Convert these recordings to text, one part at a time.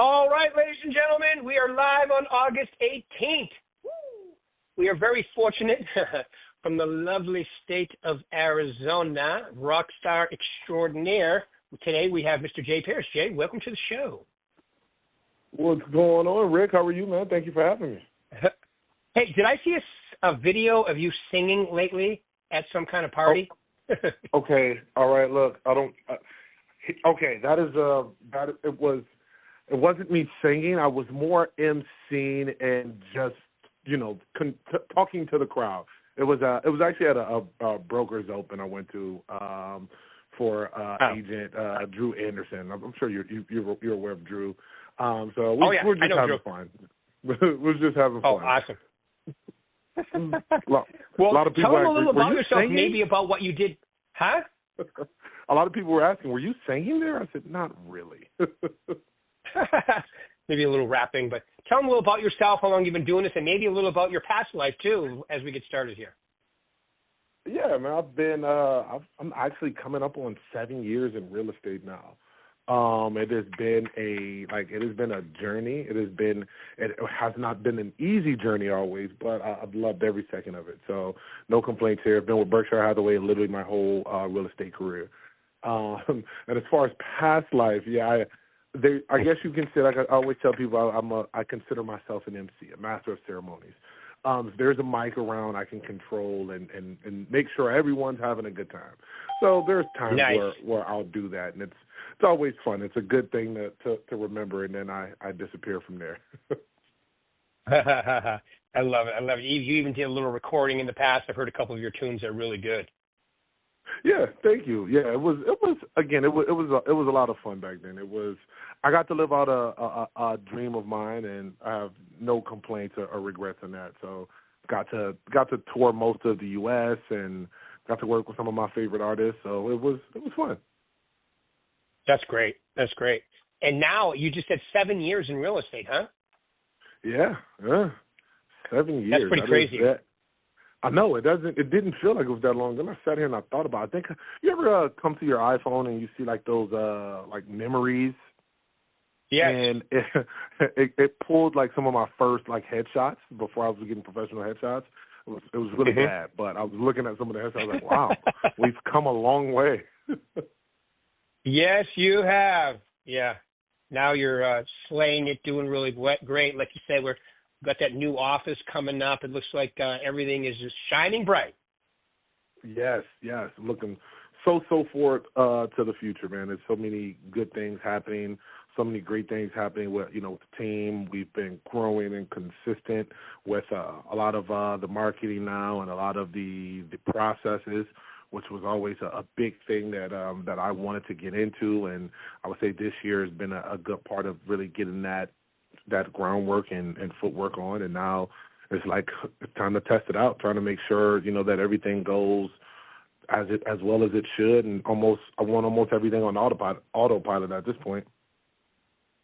All right, ladies and gentlemen, we are live on August 18th. We are very fortunate from the lovely state of Arizona, rock star extraordinaire. Today we have Mr. Jae Pierce. Jae, welcome to the show. What's going on, Rick? How are you, man? Thank you for having me. Hey, did I see a video of you singing lately at some kind of party? Okay, all right. Look, I don't. Okay, it wasn't me singing. I was more emceeing and just talking to the crowd. It was actually at a Brokers Open I went to for agent Drew Anderson. I'm sure you're aware of Drew. So we're just having fun. We're just having fun. Oh, awesome. Well, a lot of people tell them a ask, little about yourself, singing? maybe about what you did. Huh? A lot of people were asking, were you singing there? I said, not really. Maybe a little rapping, but tell them a little about yourself, how long you've been doing this, and maybe a little about your past life, too, as we get started here. Yeah, man, I'm actually coming up on 7 years in real estate now. It has been a journey. It has not been an easy journey always, but I've loved every second of it. So no complaints here. I've been with Berkshire Hathaway literally my whole real estate career. And as far as past life, yeah, I guess you can say, like I always tell people, I consider myself an MC, a master of ceremonies. If there's a mic around, I can control and make sure everyone's having a good time. So there's times where I'll do that, and it's always fun. It's a good thing to remember, and then I disappear from there. I love it. I love it. You even did a little recording in the past. I've heard a couple of your tunes that are really good. Yeah, thank you. Yeah, it was a lot of fun back then. I got to live out a dream of mine, and I have no complaints or regrets on that. So got to tour most of the U.S. and got to work with some of my favorite artists. So it was fun. That's great. That's great. And now you just said 7 years in real estate, huh? Yeah. 7 years. That's pretty crazy. I know it doesn't. It didn't feel like it was that long. Then I sat here and I thought about it. I think you ever come to your iPhone and you see like those like memories. Yes. And it pulled like some of my first like headshots before I was getting professional headshots. It was really bad, but I was looking at some of the headshots. I was like, wow, we've come a long way. Yes, you have. Yeah. Now you're slaying it, doing really great. Like you said, we've got that new office coming up. It looks like everything is just shining bright. Yes. I'm looking so forward to the future, man. There's so many good things happening, so many great things happening with the team. We've been growing and consistent with a lot of the marketing now and a lot of the processes, which was always a big thing that I wanted to get into. And I would say this year has been a good part of really getting that groundwork and footwork on. And now it's time to test it out, trying to make sure, that everything goes as well as it should. And I want almost everything on autopilot at this point.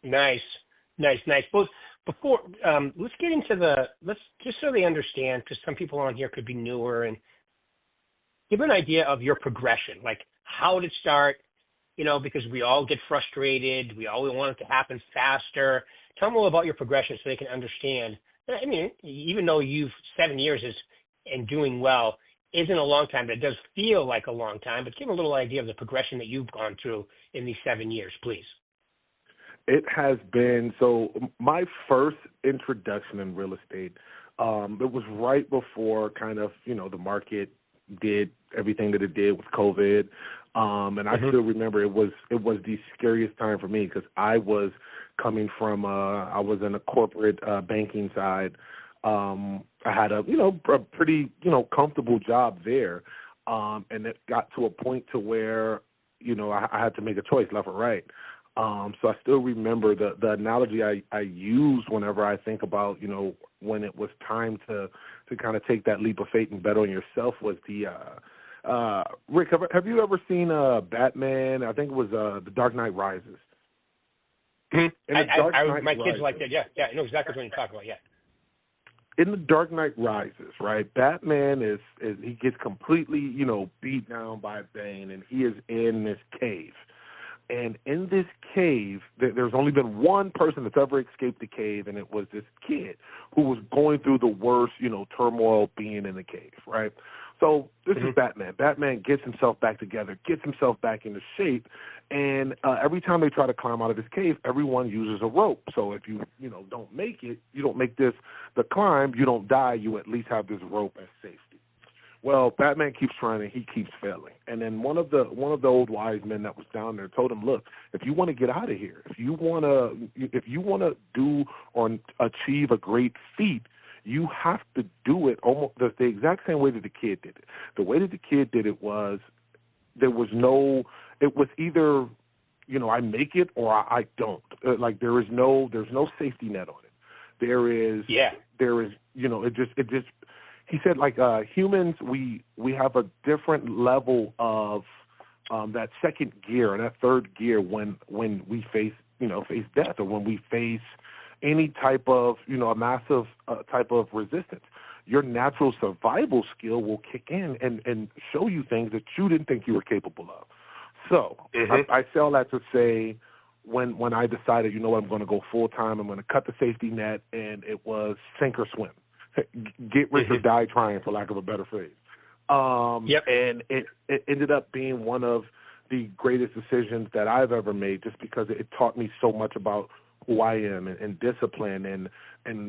Nice. Well, before, let's get into let's just so they understand, because some people on here could be newer, and give an idea of your progression, like how did it start, because we all get frustrated. We always want it to happen faster. Tell them a little about your progression so they can understand. I mean, even though 7 years and doing well isn't a long time, but it does feel like a long time, but give them a little idea of the progression that you've gone through in these 7 years, please. It has been, so my first introduction in real estate, it was right before kind of, the market did everything that it did with COVID. And I still remember it was the scariest time for me because I was coming from, I was in a corporate banking side. I had a pretty, comfortable job there. And it got to a point to where, I had to make a choice, left or right. So I still remember the analogy I use whenever I think about, when it was time to kind of take that leap of faith and bet on yourself was the Rick, have you ever seen Batman? I think it was The Dark Knight Rises. My kids like that. Yeah, I know exactly what you're talking about. Yeah. In The Dark Knight Rises, right? Batman is he gets completely, beat down by Bane, and he is in this cave. And in this cave, there's only been one person that's ever escaped the cave, and it was this kid who was going through the worst, turmoil being in the cave, right? So this is Batman. Batman gets himself back together, gets himself back into shape, and every time they try to climb out of this cave, everyone uses a rope. So if you don't make it, you don't make the climb, you don't die, you at least have this rope as safety. Well, Batman keeps trying and he keeps failing. And then one of the old wise men that was down there told him, "Look, if you want to get out of here, if you want to do or achieve a great feat, you have to do it almost the exact same way that the kid did it. The way that the kid did it was it was either I make it or I don't. Like there's no safety net on it. There is it just he said, like humans, we have a different level of that second gear and that third gear when we face death or when we face any type of a massive type of resistance. Your natural survival skill will kick in and show you things that you didn't think you were capable of. So I say all that to say, when I decided, I'm going to go full time, I'm going to cut the safety net, and it was sink or swim. Get rich or die trying, for lack of a better phrase. And it ended up being one of the greatest decisions that I've ever made, just because it taught me so much about who I am and discipline and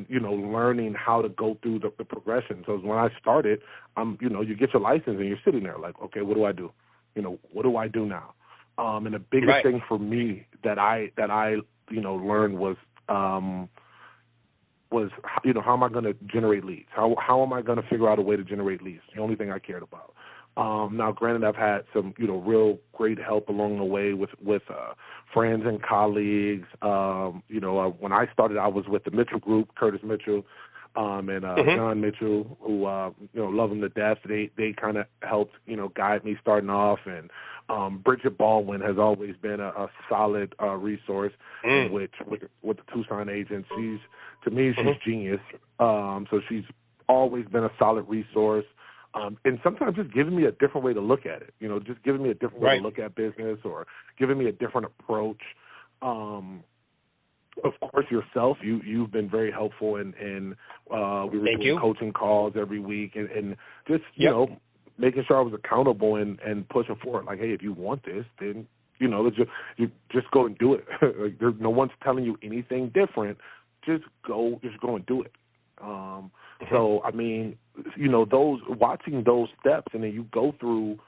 learning how to go through the progression. So when I started, you get your license and you're sitting there like, okay, what do I do? What do I do now? And the biggest thing for me that I learned was how am I going to generate leads? How am I going to figure out a way to generate leads? The only thing I cared about. Now, granted, I've had some real great help along the way with friends and colleagues. When I started, I was with the Mitchell Group, Curtis Mitchell, and John Mitchell, who love them to death. They kind of helped guide me starting off, and Bridget Baldwin has always been a solid resource, with the Tucson agent. She's genius. So she's always been a solid resource. And sometimes just giving me a different way to look at it, just giving me a different way to look at business, or giving me a different approach. Of course, yourself, you've been very helpful, and we were doing coaching calls every week, and just making sure I was accountable and pushing forward. Like, hey, if you want this, then you just go and do it. Like, no one's telling you anything different. Just go and do it. So I mean, watching those steps, and then you go through.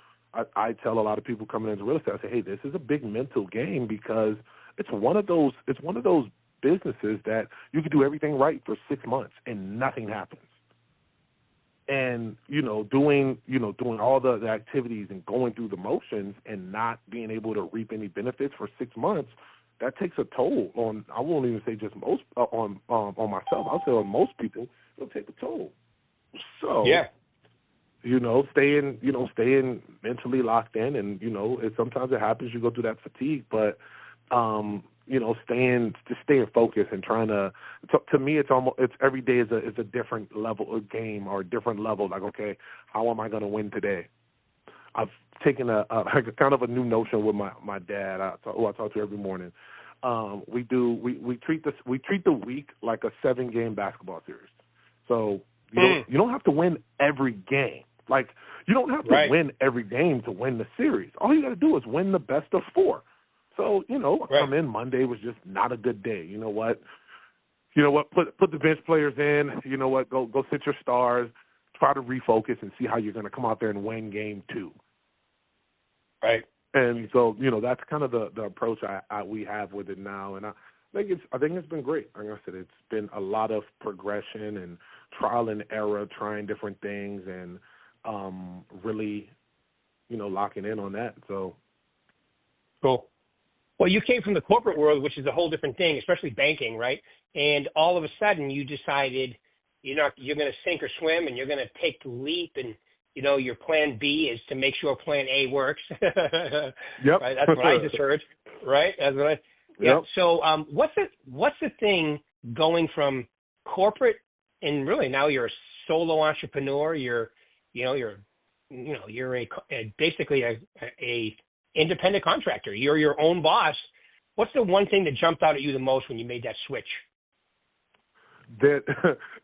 I tell a lot of people coming into real estate, I say, hey, this is a big mental game, because it's one of those businesses that you could do everything right for 6 months and nothing happens. And doing all the activities and going through the motions and not being able to reap any benefits for 6 months, that takes a toll on. I won't even say just most on myself. I'll say on most people, it'll take a toll. So staying mentally locked in, and sometimes it happens. You go through that fatigue, but staying focused and trying to me, it's every day is a different level of game, or a different level. Like, okay, how am I going to win today? I've taken a kind of a new notion with my dad, who I talk to every morning. We treat the week like a 7-game basketball series. So you don't have to win every game. Like, you don't have to win every game to win the series. All you got to do is win the best of 4. So, come in, Monday was just not a good day. You know what? Put the bench players in. You know what? Go sit your stars. Try to refocus and see how you're going to come out there and win game 2. Right. And so, that's kind of the approach we have with it now. And I think it's been great. Like I said, it's been a lot of progression and trial and error, trying different things, and really, locking in on that. So cool. Well, you came from the corporate world, which is a whole different thing, especially banking, right? And all of a sudden, you decided you're going to sink or swim, and you're going to take the leap, and your plan B is to make sure plan A works. Yep. Right? That's what I just heard. Right? That's what Yep. So, what's the thing going from corporate, and really now you're a solo entrepreneur. You're basically a independent contractor. You're your own boss. What's the one thing that jumped out at you the most when you made that switch? That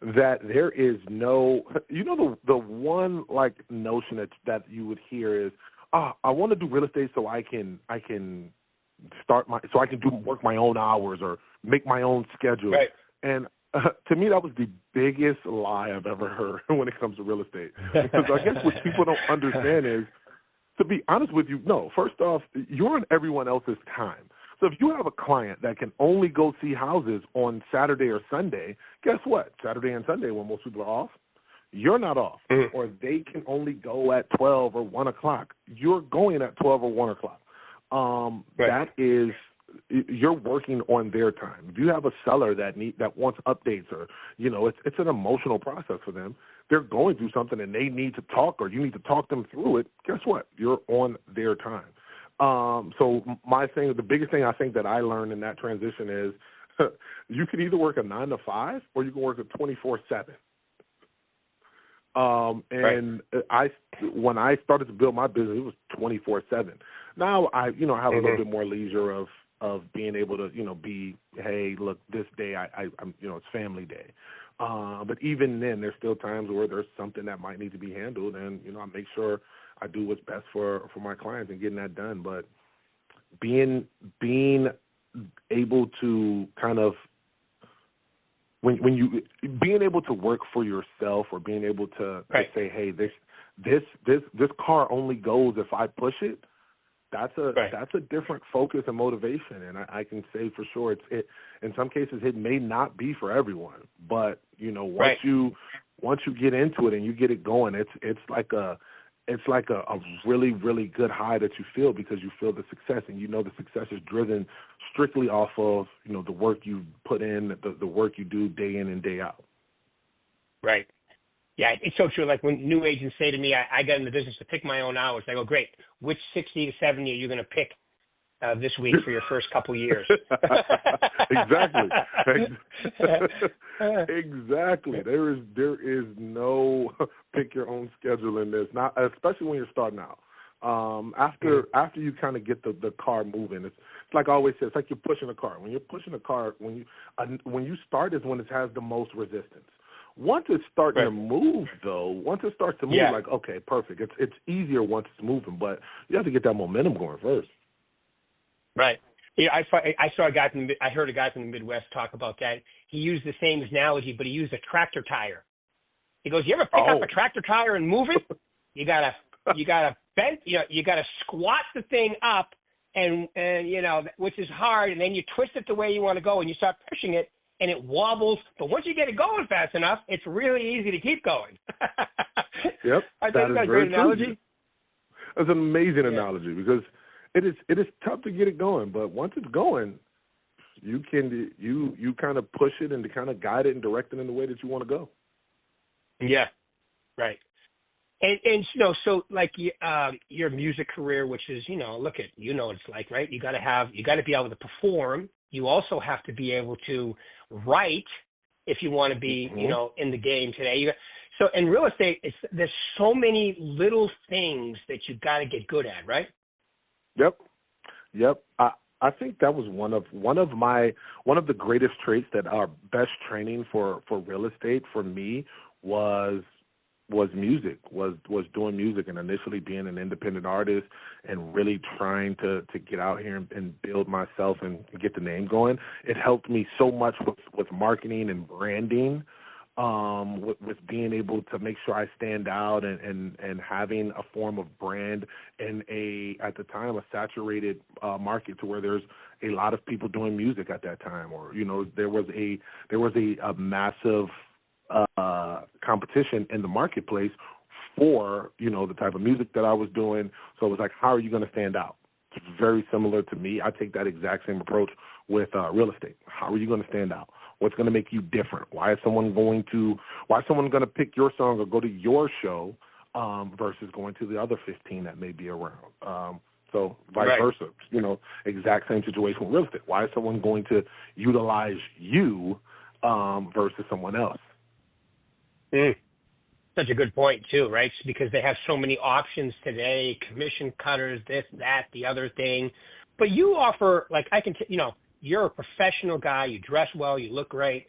that there is no, the one like notion that you would hear is, I want to do real estate so I can work my own hours or make my own schedule. Right. And to me, that was the biggest lie I've ever heard when it comes to real estate. Because I guess what people don't understand is, to be honest with you, no, first off, you're on everyone else's time. So if you have a client that can only go see houses on Saturday or Sunday, guess what? Saturday and Sunday, when most people are off, you're not off. Mm-hmm. Or they can only go at 12 or 1 o'clock. You're going at 12 or 1 o'clock. That is, you're working on their time. If you have a seller that wants updates, or it's an emotional process for them. They're going through something and they need to talk, or you need to talk them through it. Guess what? You're on their time. So the biggest thing I think that I learned in that transition is you can either work a 9 to 5 or you can work a 24/7. And when I started to build my business, it was 24/7. Now I have a little bit more leisure of being able to, hey, look, this day I'm it's family day. But even then, there's still times where there's something that might need to be handled, and I make sure I do what's best for my clients and getting that done. But being able to kind of being able to work for yourself, or being able to say, hey, this car only goes if I push it. That's a different focus and motivation, and I can say for sure it in some cases it may not be for everyone, but once you get into it and you get it going, it's like a really, really good high that you feel, because you feel the success, and the success is driven strictly off of the work you put in, the work you do day in and day out. Right. Yeah, it's so true. Like when new agents say to me, I got in the business to pick my own hours, I go, great. Which 60 to 70 are you going to pick this week for your first couple years? Exactly. Exactly. There is no pick your own schedule in this, not especially when you're starting out. After you kind of get the car moving, it's like I always say, it's like you're pushing a car. When you're pushing a car, when you start is when it has the most resistance. Once it's starting to move, though, like, okay, perfect. It's easier once it's moving, but you have to get that momentum going first. Right. Yeah, I heard a guy from the Midwest talk about that. He used the same analogy, but he used a tractor tire. He goes, "You ever pick up a tractor tire and move it? You gotta bend, you gotta squat the thing up, and which is hard, and then you twist it the way you want to go, and you start pushing it, and it wobbles. But once you get it going fast enough, it's really easy to keep going." Yep, I think that's a great analogy. That's an amazing analogy, because it is tough to get it going, but once it's going, you kind of push it and to kind of guide it and direct it in the way that you want to go. Yeah, right. And so like your music career, which is look at what it's like, right? You got to be able to perform. You also have to be able to write if you want to be in the game today. So in real estate, there's so many little things that you got to get good at, right? Yep. I think that was one of the greatest traits that our best training for real estate for me was music, was doing music, and initially being an independent artist and really trying to get out here and build myself and get the name going. It helped me so much with marketing and branding. With being able to make sure I stand out and having a form of brand in at the time, a saturated market to where there's a lot of people doing music at that time, or, there was a massive competition in the marketplace for, the type of music that I was doing. So it was like, how are you going to stand out? It's very similar to me. I take that exact same approach with real estate. How are you going to stand out? What's going to make you different? Why is someone going to pick your song or go to your show versus going to the other 15 that may be around? So vice versa, exact same situation with real estate. Why is someone going to utilize you versus someone else? Such a good point too, right? Because they have so many options today, commission cutters, this, that, the other thing. But you offer, like, you're a professional guy, you dress well, you look great,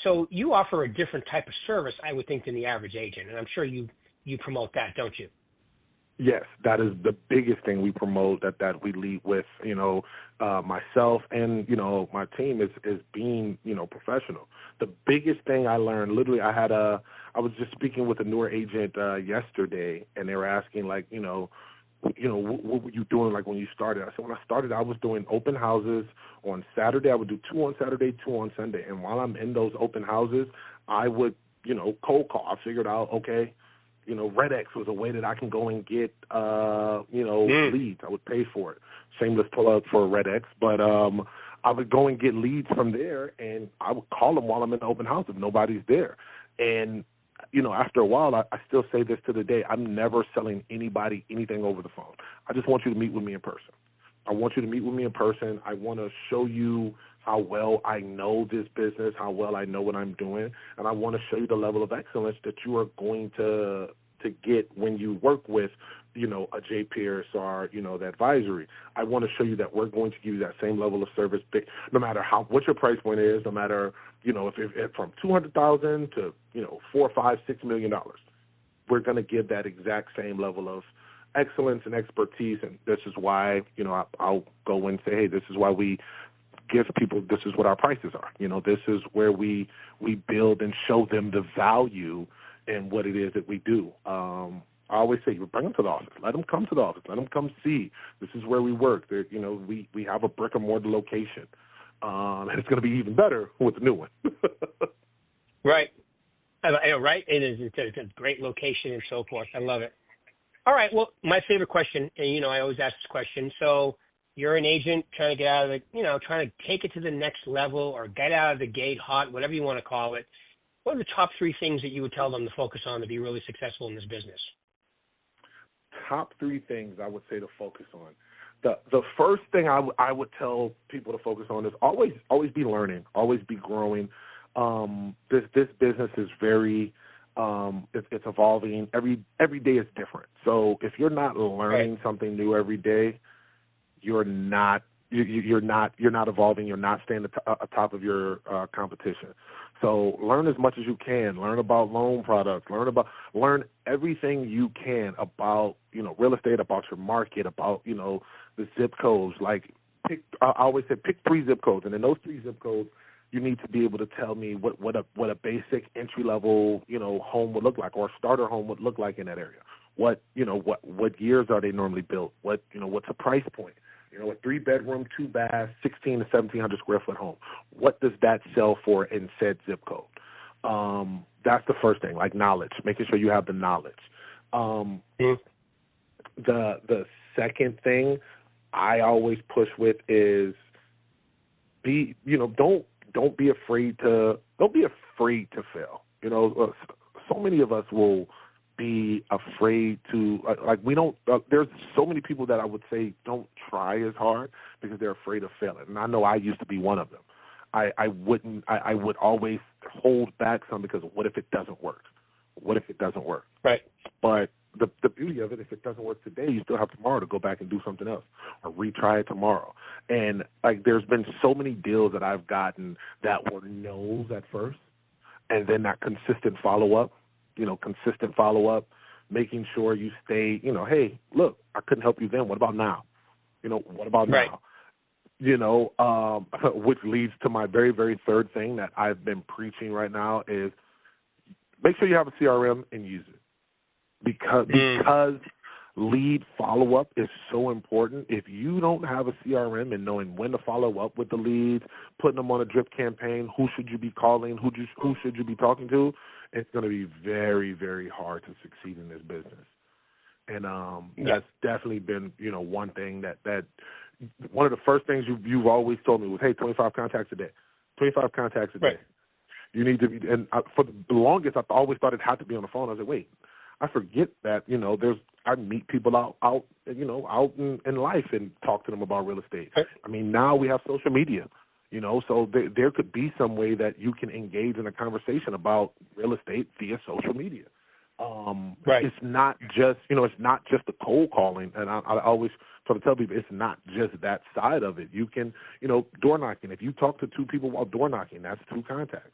so you offer a different type of service, I would think, than the average agent. And I'm sure you promote that, don't you? Yes, that is the biggest thing we promote, that we lead with, myself and, my team is being, professional. The biggest thing I learned, literally, I was just speaking with a newer agent yesterday, and they were asking, like, what were you doing, like, when you started? I said, when I started, I was doing open houses on Saturday. I would do 2 on Saturday, 2 on Sunday. And while I'm in those open houses, I would, cold call. I figured out, okay, Red X was a way that I can go and get, leads. I would pay for it. Shameless plug for Red X. But I would go and get leads from there, and I would call them while I'm in the open house if nobody's there. And, after a while, I still say this to the day, I'm never selling anybody anything over the phone. I just want you to meet with me in person. I want you to meet with me in person. I want to show you how well I know this business, how well I know what I'm doing, and I want to show you the level of excellence that you are going to get when you work with, a Jae Pierce or, the advisory. I want to show you that we're going to give you that same level of service, no matter what your price point is, no matter, if from $200,000 to, $4, $5, $6 million. We're going to give that exact same level of excellence and expertise, and this is why, I'll go and say, hey, this is why we give people, this is what our prices are. This is where we build and show them the value in what it is that we do. I always say, bring them to the office. Let them come to the office. Let them come see. This is where we work. We have a brick and mortar location, and it's going to be even better with the new one. Right. Right. It's a great location and so forth. I love it. All right. Well, my favorite question, and I always ask this question. So you're an agent trying to get out of trying to take it to the next level or get out of the gate hot, whatever you want to call it. What are the top 3 things that you would tell them to focus on to be really successful in this business? Top 3 things I would say to focus on. The first thing I would tell people to focus on is always be learning, always be growing. This business is very it's evolving. Every day is different. So if you're not learning something new every day, you're not evolving. You're not staying atop of your competition. So learn as much as you can. Learn about loan products. Learn everything you can about real estate, about your market, about the zip codes. Like I always say, pick 3 zip codes, and in those 3 zip codes, you need to be able to tell me what a basic entry level home would look like, or a starter home would look like in that area. What years are they normally built? What's the price point? A 3-bedroom, 2-bath, 1,600 to 1,700 square foot home. What does that sell for in said zip code? That's the first thing, like knowledge, making sure you have the knowledge. The second thing I always push with is don't be afraid to fail. So many of us will be afraid to there's so many people that I would say don't try as hard because they're afraid of failing. And I know I used to be one of them. I would always hold back some because what if it doesn't work? What if it doesn't work? Right. But the beauty of it, if it doesn't work today, you still have tomorrow to go back and do something else or retry it tomorrow. And there's been so many deals that I've gotten that were no's at first, and then that consistent follow-up, making sure you stay, hey, look, I couldn't help you then. What about now? What about now? Which leads to my very, very third thing that I've been preaching right now is make sure you have a CRM and use it. Because lead follow-up is so important. If you don't have a CRM and knowing when to follow up with the leads, putting them on a drip campaign, who should you be calling, who should you be talking to, it's going to be very, very hard to succeed in this business. And that's definitely been, one thing that one of the first things you've always told me was, hey, 25 contacts a day. 25 contacts a day. Right. You need to be, and for the longest, I always thought it had to be on the phone. I was like, wait, I forget that, I meet people out in life and talk to them about real estate. Right. I mean, now we have social media, so there could be some way that you can engage in a conversation about real estate via social media. Right. It's not just, it's not just the cold calling. And I always try to tell people it's not just that side of it. You can, door knocking. If you talk to two people while door knocking, that's two contacts.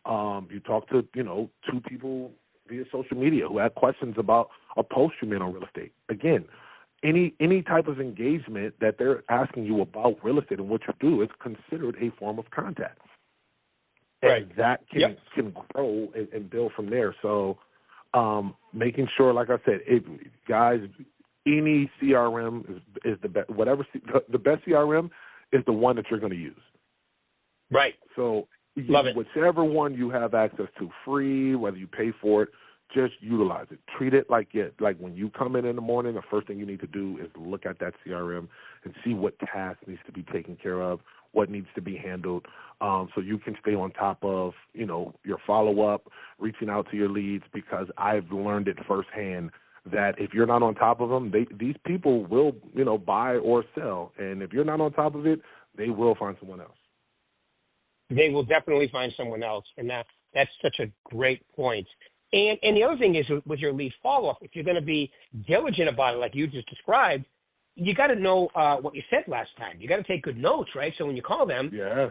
You talk to, two people via social media who have questions about a post you made on real estate. Again, any type of engagement that they're asking you about real estate and what you do is considered a form of contact. Right. And that can grow and build from there. So making sure, like I said, guys, any CRM is the best. The best CRM is the one that you're going to use. Right. So Love it. whichever one you have access to free, whether you pay for it, just utilize it. Treat it like when you come in the morning, the first thing you need to do is look at that CRM and see what task needs to be taken care of, what needs to be handled, so you can stay on top of, your follow-up, reaching out to your leads, because I've learned it firsthand that if you're not on top of them, these people will, buy or sell. And if you're not on top of it, they will find someone else. They will definitely find someone else, and that's such a great point. And the other thing is with your lead follow-up, if you're going to be diligent about it, like you just described, you got to know what you said last time. You got to take good notes, right? So when you call them, yes.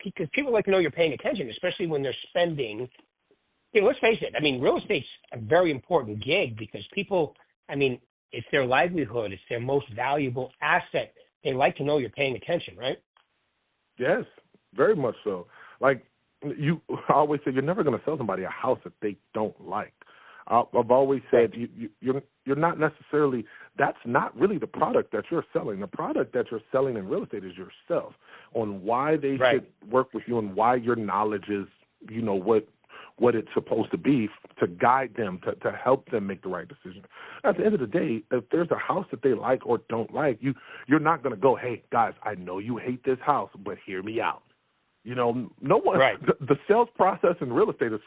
Because people like to know you're paying attention, especially when they're spending. Let's face it. I mean, real estate's a very important gig because people, it's their livelihood. It's their most valuable asset. They like to know you're paying attention, right? Yes, very much so. Like, I always say you're never going to sell somebody a house that they don't like. I've always said you're not necessarily, that's not really the product that you're selling. The product that you're selling in real estate is yourself, on why they should work with you and why your knowledge is, what it's supposed to be to guide them, to help them make the right decision. At the end of the day, if there's a house that they like or don't like, you're not going to go, hey, guys, I know you hate this house, but hear me out. No one. Right. The sales process in real estate is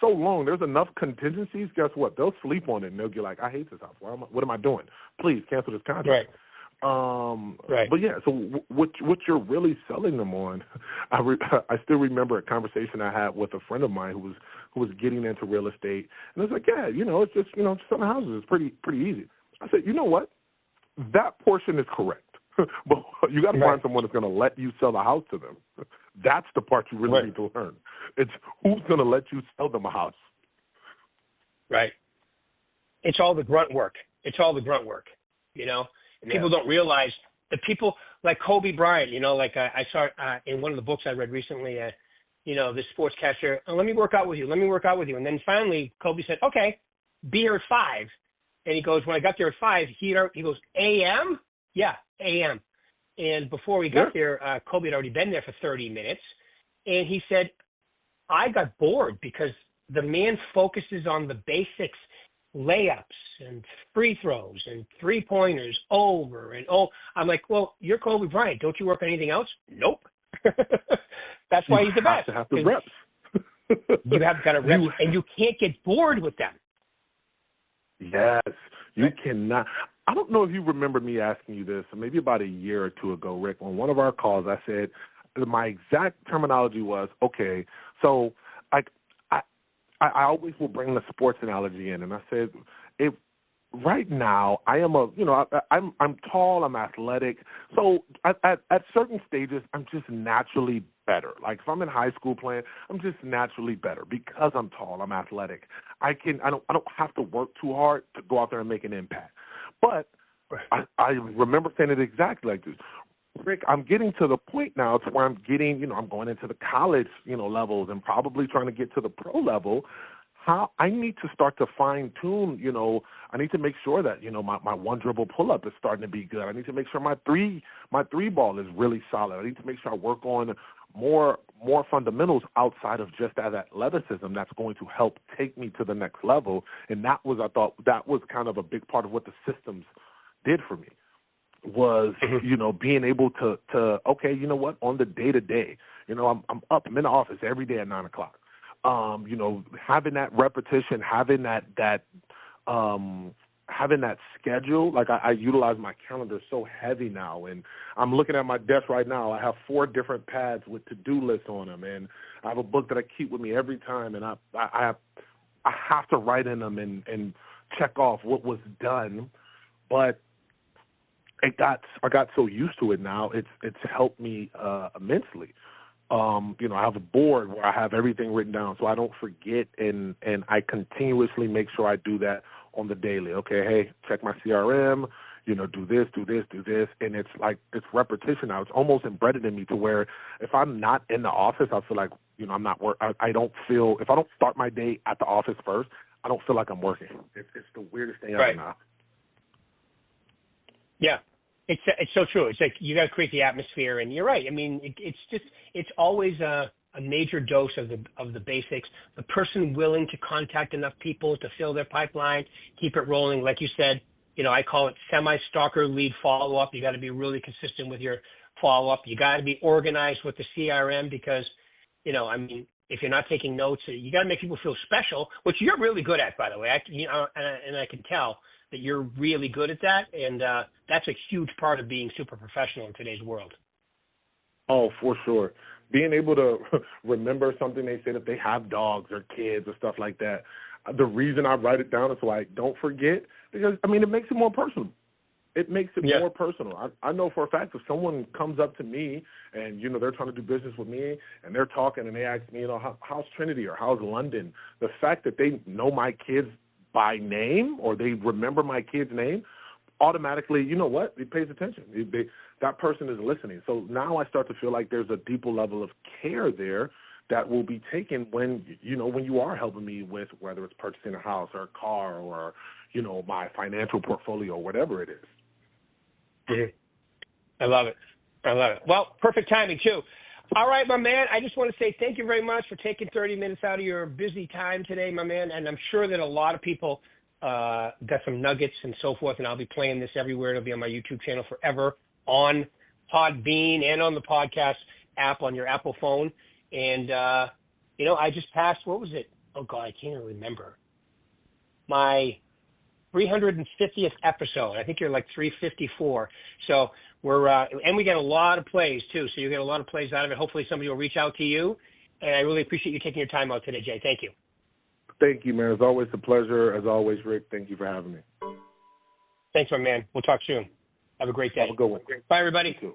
so long. There's enough contingencies. Guess what? They'll sleep on it and they'll get like, I hate this house. What am I doing? Please cancel this contract. Right. But yeah, so what you're really selling them on, I still remember a conversation I had with a friend of mine who was getting into real estate, and I was like, yeah, it's just selling houses is pretty easy. I said, you know what? That portion is correct. But you got to find someone that's going to let you sell the house to them. That's the part you really need to learn. It's who's going to let you sell them a house. Right. It's all the grunt work. And people don't realize the people like Kobe Bryant, like I saw in one of the books I read recently, this sportscaster, let me work out with you. And then finally Kobe said, okay, be here at 5. And he goes, when I got there at 5, he goes, a.m.? Yeah, a.m. And before we got there, Kobe had already been there for 30 minutes. And he said, I got bored because the man focuses on the basics, layups and free throws and three-pointers over and over. I'm like, well, you're Kobe Bryant. Don't you work on anything else? Nope. That's why he's the best. You have to have the reps. You have got to reps, and you can't get bored with them. Yes, you cannot. I don't know if you remember me asking you this, maybe about a year or two ago, Rick. On one of our calls, I said my exact terminology was, okay, so I always will bring the sports analogy in, and I said, right now I am I'm tall, I'm athletic, so at certain stages I'm just naturally better. Like if I'm in high school playing, I'm just naturally better because I'm tall, I'm athletic. I don't have to work too hard to go out there and make an impact. But I remember saying it exactly like this. Rick, I'm getting to the point now to where I'm going into the college, levels and probably trying to get to the pro level. How I need to start to fine tune, I need to make sure that, my one dribble pull up is starting to be good. I need to make sure my three ball is really solid. I need to make sure I work on more fundamentals outside of just that athleticism that's going to help take me to the next level. And I thought that was kind of a big part of what the systems did for me. Was, being able to okay, you know what, on the day-to-day, I'm in the office every day at 9 o'clock. Having that repetition, having that schedule, like I utilize my calendar so heavy now, and I'm looking at my desk right now. I have 4 different pads with to-do lists on them, and I have a book that I keep with me every time, and I have I have to write in them and check off what was done, but I got so used to it now. It's helped me immensely. I have a board where I have everything written down so I don't forget, and I continuously make sure I do that on the daily. Okay, hey, check my CRM, do this, do this, do this. And it's like, it's repetition now. It's almost embedded in me to where if I'm not in the office, I feel like, I'm not I don't feel, if I don't start my day at the office first, I don't feel like I'm working. It's the weirdest thing ever now. Yeah. It's so true. It's like you got to create the atmosphere, and you're right. I mean, it's always a major dose of the basics. The person willing to contact enough people to fill their pipeline, keep it rolling. Like you said, I call it semi-stalker lead follow-up. You got to be really consistent with your follow-up. You got to be organized with the CRM because, if you're not taking notes, you got to make people feel special, which you're really good at, by the way. And I can tell that you're really good at that, and that's a huge part of being super professional in today's world. Oh, for sure. Being able to remember something they said if they have dogs or kids or stuff like that. The reason I write it down is so I don't forget, because, it makes it more personal. It makes it more personal. I know for a fact if someone comes up to me and, they're trying to do business with me and they're talking and they ask me, how's Trinity or how's London, the fact that they know my kids by name or they remember my kid's name, automatically, it pays attention. That person is listening. So now I start to feel like there's a deeper level of care there that will be taken when you are helping me with whether it's purchasing a house or a car or, my financial portfolio or whatever it is. Mm-hmm. I love it. Well, perfect timing, too. All right, my man, I just want to say thank you very much for taking 30 minutes out of your busy time today, my man. And I'm sure that a lot of people got some nuggets and so forth, and I'll be playing this everywhere. It'll be on my YouTube channel forever, on Podbean and on the podcast app on your Apple phone. And, I just passed, what was it? Oh, God, I can't even remember. My 350th episode. I think you're like 354. So and we get a lot of plays too. So you get a lot of plays out of it. Hopefully somebody will reach out to you. And I really appreciate you taking your time out today, Jay. Thank you. Thank you, man. It's always a pleasure. As always, Rick, thank you for having me. Thanks, my man. We'll talk soon. Have a great day. Have a good one. Bye, everybody. You too.